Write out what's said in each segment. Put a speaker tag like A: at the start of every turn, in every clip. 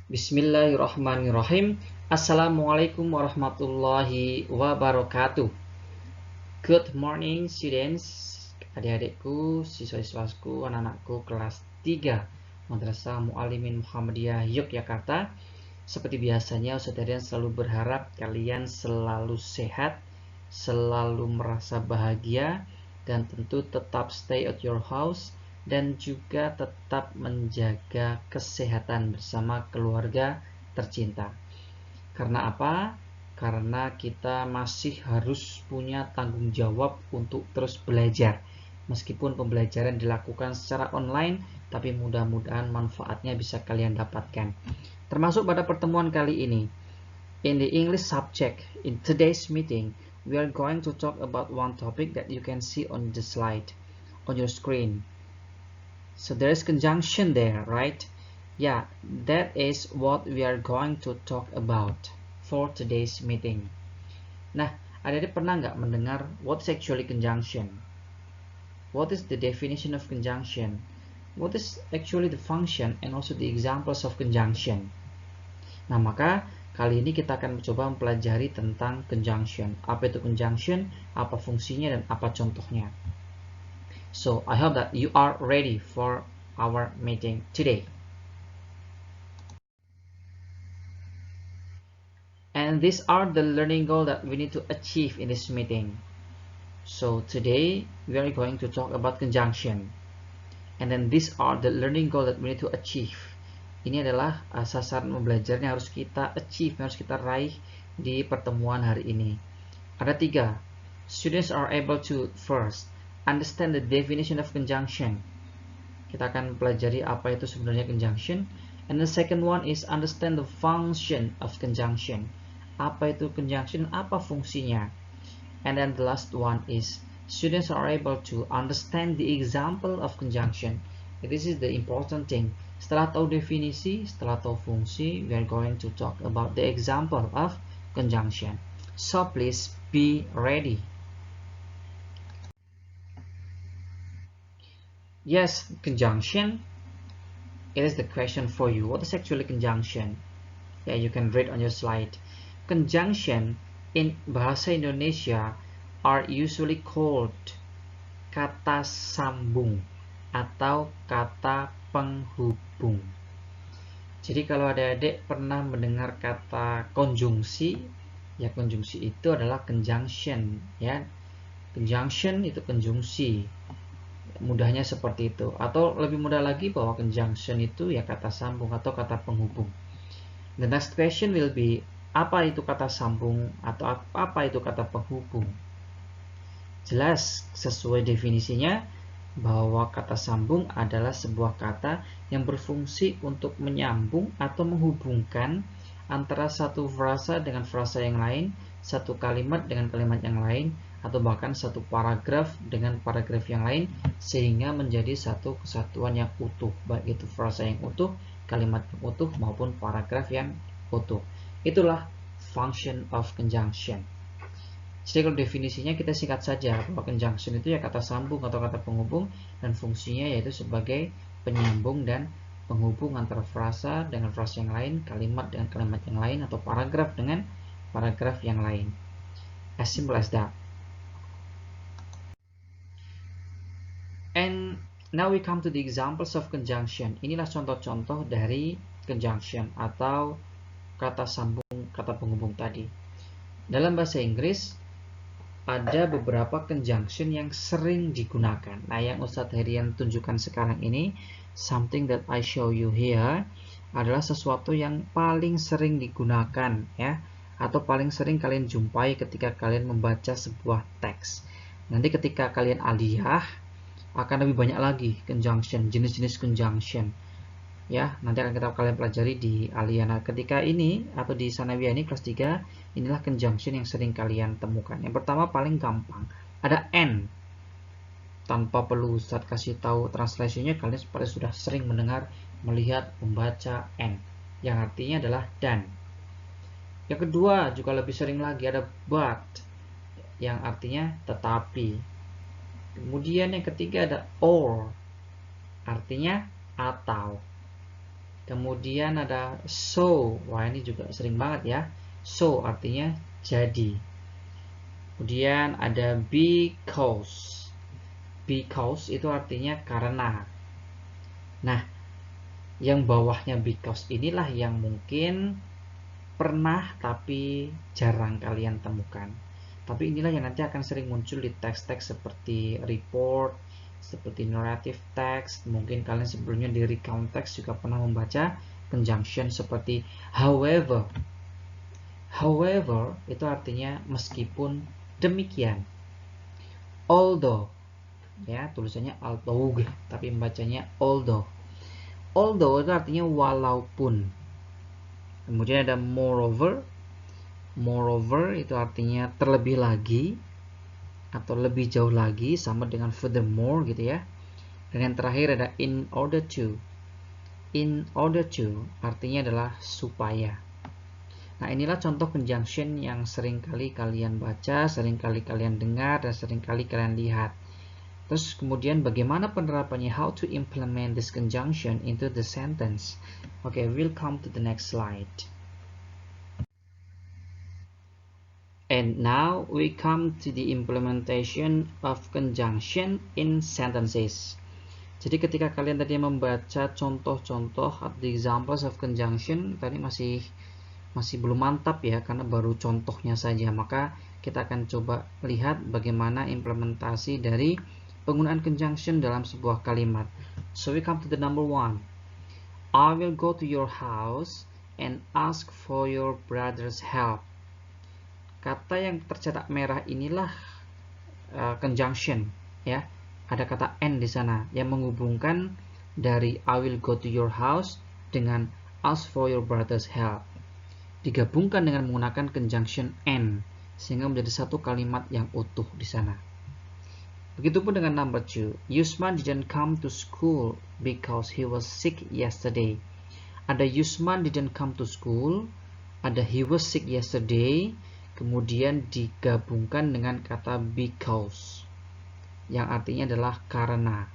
A: Bismillahirrahmanirrahim. Assalamualaikum warahmatullahi wabarakatuh. Good morning students, adik-adikku, siswa-siswaku, anak-anakku kelas 3 Madrasah Muallimin Muhammadiyah Yogyakarta. Seperti biasanya Ustadz Herian selalu berharap kalian selalu sehat, selalu merasa bahagia, dan tentu tetap stay at your house dan juga tetap menjaga kesehatan bersama keluarga tercinta. Karena apa? Karena kita masih harus punya tanggung jawab untuk terus belajar. Meskipun pembelajaran dilakukan secara online, tapi mudah-mudahan manfaatnya bisa kalian dapatkan. Termasuk pada pertemuan kali ini. In the English subject, in today's meeting, we are going to talk about one topic that you can see on the slide, on your screen. So there is conjunction there, right? Yeah, that is what we are going to talk about for today's meeting. Nah, adik-adik pernah nggak mendengar what is actually conjunction? What is the definition of conjunction? What is actually the function and also the examples of conjunction? Nah, maka kali ini kita akan mencoba mempelajari tentang conjunction. Apa itu conjunction, apa fungsinya, dan apa contohnya. So, I hope that you are ready for our meeting today. And these are the learning goals that we need to achieve in this meeting. So today we are going to talk about conjunction. And then these are the learning goals that we need to achieve. Ini adalah sasaran belajar yang harus kita achieve, yang harus kita raih di pertemuan hari ini. Ada 3. Students are able to first understand the definition of conjunction. Kita akan pelajari apa itu sebenarnya conjunction. And the second one is understand the function of conjunction. Apa itu conjunction? Apa fungsinya? And then the last one is students are able to understand the example of conjunction. This is the important thing. Setelah tahu definisi, setelah tahu fungsi, we are going to talk about the example of conjunction. So please be ready. Yes, conjunction. It is the question for you. What is actually conjunction? Yeah, you can read on your slide. Conjunction in bahasa Indonesia are usually called kata sambung atau kata penghubung. Jadi kalau adik-adik pernah mendengar kata konjungsi, ya konjungsi itu adalah conjunction, ya. Conjunction itu konjungsi. Mudahnya seperti itu. Atau lebih mudah lagi bahwa conjunction itu ya kata sambung atau kata penghubung. The next question will be, apa itu kata sambung atau apa itu kata penghubung? Jelas sesuai definisinya bahwa kata sambung adalah sebuah kata yang berfungsi untuk menyambung atau menghubungkan antara satu frasa dengan frasa yang lain, satu kalimat dengan kalimat yang lain, atau bahkan satu paragraf dengan paragraf yang lain sehingga menjadi satu kesatuan yang utuh, baik itu frasa yang utuh, kalimat yang utuh maupun paragraf yang utuh. Itulah function of conjunction. Jadi kalau definisinya kita singkat saja bahwa conjunction itu ya kata sambung atau kata penghubung dan fungsinya yaitu sebagai penyambung dan penghubung antara frasa dengan frasa yang lain, kalimat dengan kalimat yang lain, atau paragraf dengan paragraf yang lain. As simple as that. And now we come to the examples of conjunction. Inilah contoh-contoh dari conjunction atau kata sambung, kata penghubung tadi. Dalam bahasa Inggris ada beberapa conjunction yang sering digunakan. Nah, yang Ustadz Herian tunjukkan sekarang ini, something that I show you here, adalah sesuatu yang paling sering digunakan, ya, atau paling sering kalian jumpai ketika kalian membaca sebuah teks. Nanti ketika kalian aliyah akan lebih banyak lagi conjunction, jenis-jenis conjunction. Ya, nanti akan kalian pelajari di aliyah. Nah, ketika ini atau di sanawiyah ini kelas 3, inilah conjunction yang sering kalian temukan. Yang pertama paling gampang, ada and. Tanpa perlu Ustadz kasih tahu translasinya, kalian pasti sudah sering mendengar, melihat, membaca and, yang artinya adalah dan. Yang kedua juga lebih sering lagi ada but, yang artinya tetapi. Kemudian yang ketiga ada or, artinya atau. Kemudian ada so. Wah, ini juga sering banget ya. So artinya jadi. Kemudian ada because. Because itu artinya karena. Nah, yang bawahnya because inilah yang mungkin pernah tapi jarang kalian temukan. Tapi inilah yang nanti akan sering muncul di teks-teks seperti report, seperti narrative text. Mungkin kalian sebelumnya di recount text juga pernah membaca conjunction seperti however. However itu artinya meskipun demikian. Although, ya tulisannya although tapi membacanya although. Although itu artinya walaupun. Kemudian ada moreover. Moreover itu artinya terlebih lagi atau lebih jauh lagi, sama dengan furthermore gitu ya. Dan yang terakhir ada in order to. In order to artinya adalah supaya. Nah, inilah contoh conjunction yang sering kali kalian baca, sering kali kalian dengar, dan sering kali kalian lihat. Terus kemudian bagaimana penerapannya, how to implement this conjunction into the sentence. Okay, we'll come to the next slide. And now we come to the implementation of conjunction in sentences. Jadi ketika kalian tadi membaca contoh-contoh atau the examples of conjunction, tadi masih belum mantap ya, karena baru contohnya saja. Maka kita akan coba lihat bagaimana implementasi dari penggunaan conjunction dalam sebuah kalimat. So we come to the number 1. I will go to your house and ask for your brother's help. Kata yang tercetak merah inilah conjunction ya. Ada kata and di sana yang menghubungkan dari I will go to your house dengan ask for your brother's help. Digabungkan dengan menggunakan conjunction and sehingga menjadi satu kalimat yang utuh di sana. Begitupun dengan number 2. Yusman didn't come to school because he was sick yesterday. Ada Yusman didn't come to school, ada he was sick yesterday, kemudian digabungkan dengan kata because yang artinya adalah karena.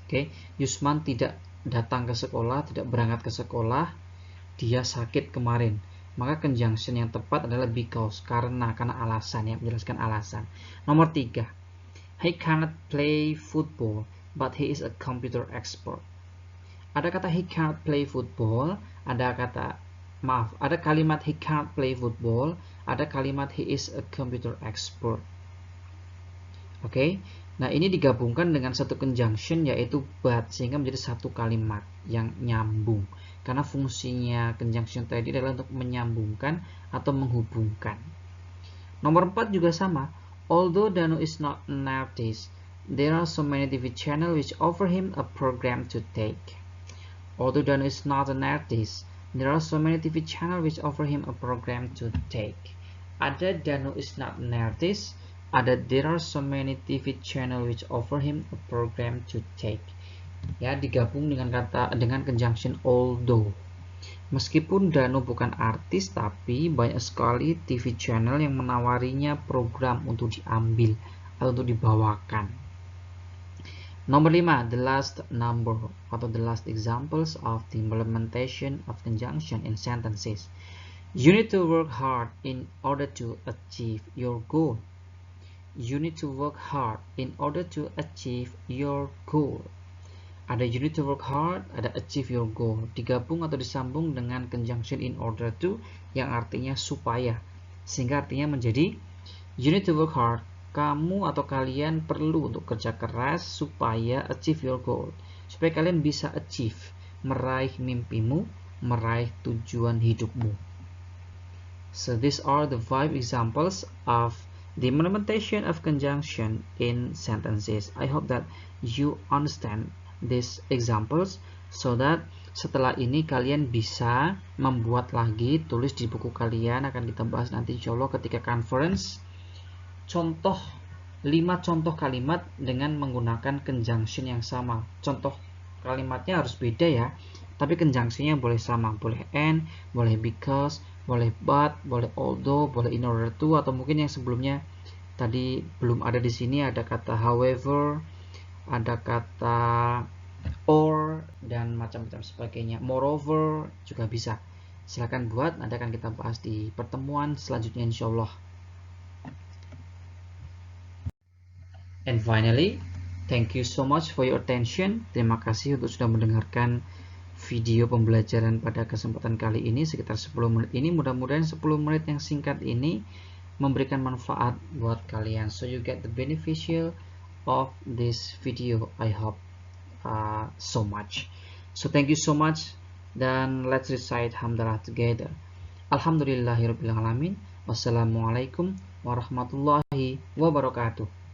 A: Oke, Yusman tidak datang ke sekolah, tidak berangkat ke sekolah, dia sakit kemarin. Maka conjunction yang tepat adalah because, karena alasan, ya, menjelaskan alasan. Nomor 3. He cannot play football, but he is a computer expert. Ada kata he cannot play football, ada kalimat he cannot play football, ada kalimat he is a computer expert. Oke, nah ini digabungkan dengan satu conjunction yaitu but, sehingga menjadi satu kalimat yang nyambung. Karena fungsinya conjunction tadi adalah untuk menyambungkan atau menghubungkan. Nomor 4 juga sama. Although Danu is not an artist, there are so many TV channels which offer him a program to take. Although Danu is not an artist, there are so many TV channels which offer him a program to take. Ada Danu is not an artist, ada there are so many TV channel which offer him a program to take. Ya, digabung dengan conjunction although. Meskipun Danu bukan artis, tapi banyak sekali TV channel yang menawarinya program untuk diambil atau untuk dibawakan. Nomor 5, the last number atau the last examples of the implementation of conjunction in sentences. You need to work hard in order to achieve your goal. You need to work hard in order to achieve your goal. Ada you need to work hard, ada achieve your goal. Digabung atau disambung dengan conjunction in order to yang artinya supaya. Sehingga artinya menjadi you need to work hard. Kamu atau kalian perlu untuk kerja keras supaya achieve your goal. Supaya kalian bisa achieve, meraih mimpimu, meraih tujuan hidupmu. So these are the 5 examples of the implementation of conjunction in sentences. I hope that you understand these examples so that setelah ini kalian bisa membuat lagi, tulis di buku kalian, akan kita bahas nanti insya Allah ketika conference. 5 contoh kalimat dengan menggunakan conjunction yang sama. Contoh kalimatnya harus beda ya, tapi conjunctionnya boleh sama, boleh and, boleh because, boleh but, boleh although, boleh in order to, atau mungkin yang sebelumnya tadi belum ada di sini, ada kata however, ada kata or, dan macam-macam sebagainya. Moreover juga bisa. Silahkan buat, nanti akan kita bahas di pertemuan selanjutnya insyaallah. And finally, thank you so much for your attention. Terima kasih untuk sudah mendengarkan video pembelajaran pada kesempatan kali ini sekitar 10 menit ini. Mudah-mudahan 10 menit yang singkat ini memberikan manfaat buat kalian. So you get the beneficial of this video. I hope so much. So thank you so much. Dan let's recite hamdalah together. Alhamdulillahirabbil alamin. Wassalamualaikum warahmatullahi wabarakatuh.